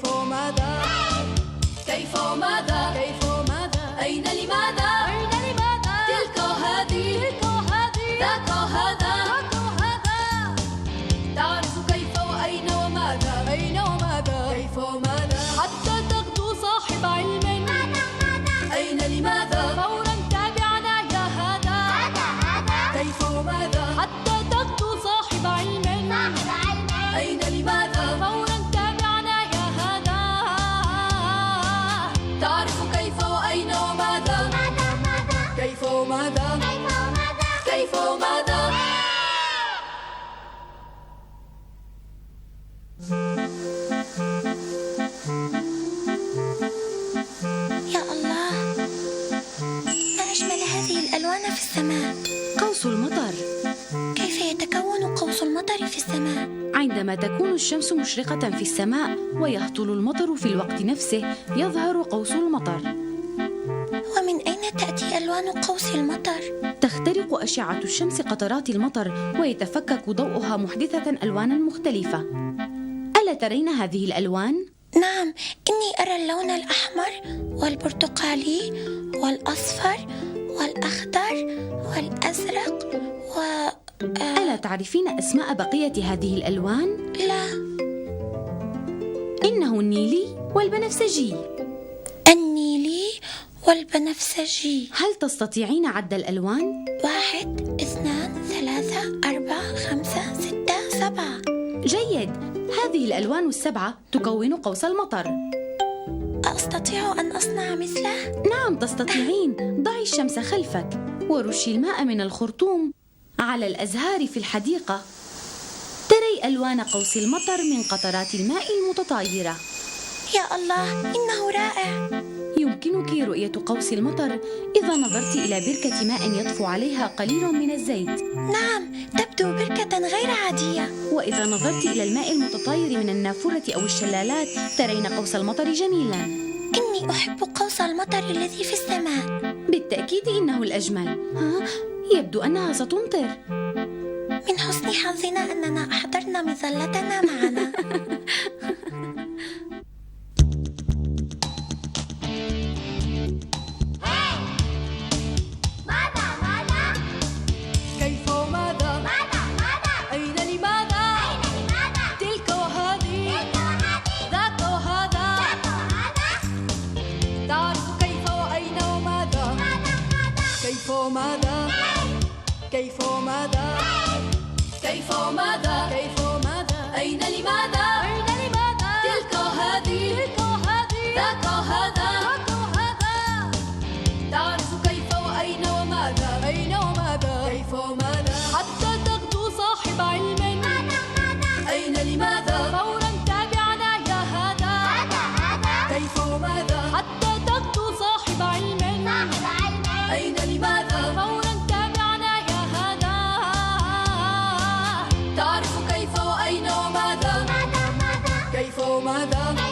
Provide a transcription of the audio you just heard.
كيف وماذا؟ كيف وماذا؟ كيف وماذا؟ أين لماذا؟ أين لماذا؟ تلك هذه تلك هذه ذاك هذا ذاك هذا. تعرف كيف وأين وماذا؟ أين وماذا؟ كيف وماذا؟ حتى تغدو صاحب علم. أين لماذا؟ فورا تابعنا يا هذا. كيف وماذا؟ حتى تغدو صاحب علم. أين لماذا؟ فورا تابعنا يا هذا. تعرف كيف وأين وماذا؟ كيف وماذا؟ كيف وماذا؟ يا الله، ما أجمل هذه الألوان في السماء. قوس المطر. كيف يتكون قوس المطر في السماء؟ عندما تكون الشمس مشرقة في السماء ويهطل المطر في الوقت نفسه يظهر قوس المطر. ومن أين تأتي ألوان قوس المطر؟ تخترق أشعة الشمس قطرات المطر ويتفكك ضوءها محدثة ألوانا مختلفة. ألا ترين هذه الألوان؟ نعم، إني أرى اللون الأحمر والبرتقالي والأصفر والأخضر والأزرق ألا تعرفين أسماء بقية هذه الألوان؟ لا. إنه النيلي والبنفسجي. النيلي والبنفسجي. هل تستطيعين عد الألوان؟ 1 2 3 4 5 6 7. جيد، هذه الألوان السبعة تكون قوس المطر. أستطيع أن أصنع مثله؟ نعم تستطيعين. ضعي الشمس خلفك ورشي الماء من الخرطوم على الأزهار في الحديقة. تري ألوان قوس المطر من قطرات الماء المتطايرة. يا الله، إنه رائع. يمكنك رؤية قوس المطر إذا نظرت إلى بركة ماء يطفو عليها قليل من الزيت. نعم، تبدو بركة غير عادية. وإذا نظرت إلى الماء المتطاير من النافورة أو الشلالات ترين قوس المطر جميلا. إني أحب قوس المطر الذي في السماء. بالتأكيد إنه الأجمل. يبدو أنها ستمطر. من حسن حظنا أننا أحضرنا مظلتنا معنا. كيف وماذا؟ أين لماذا؟ تلك وهذه ذاك وهذا. تعرف كيف وأين وماذا؟ كيف وماذا؟ كيف وماذا؟ كيف وماذا؟ كيف وماذا؟ أين لماذا؟ أين لماذا؟ تلك هذه تلك وهذه ذاك هذا. ذاك وهذا. تعرف كيف وأين وماذا؟ أين وماذا؟ كيف وماذا؟ حتى تغدو صاحب علم. أين لماذا؟ فورا تابعنا يا هذا. كيف وماذا؟ حتى تغدو صاحب علم. أين لماذا؟ فورا تابعنا يا هذا. تعرف كيف وأين وماذا؟ كيف وماذا؟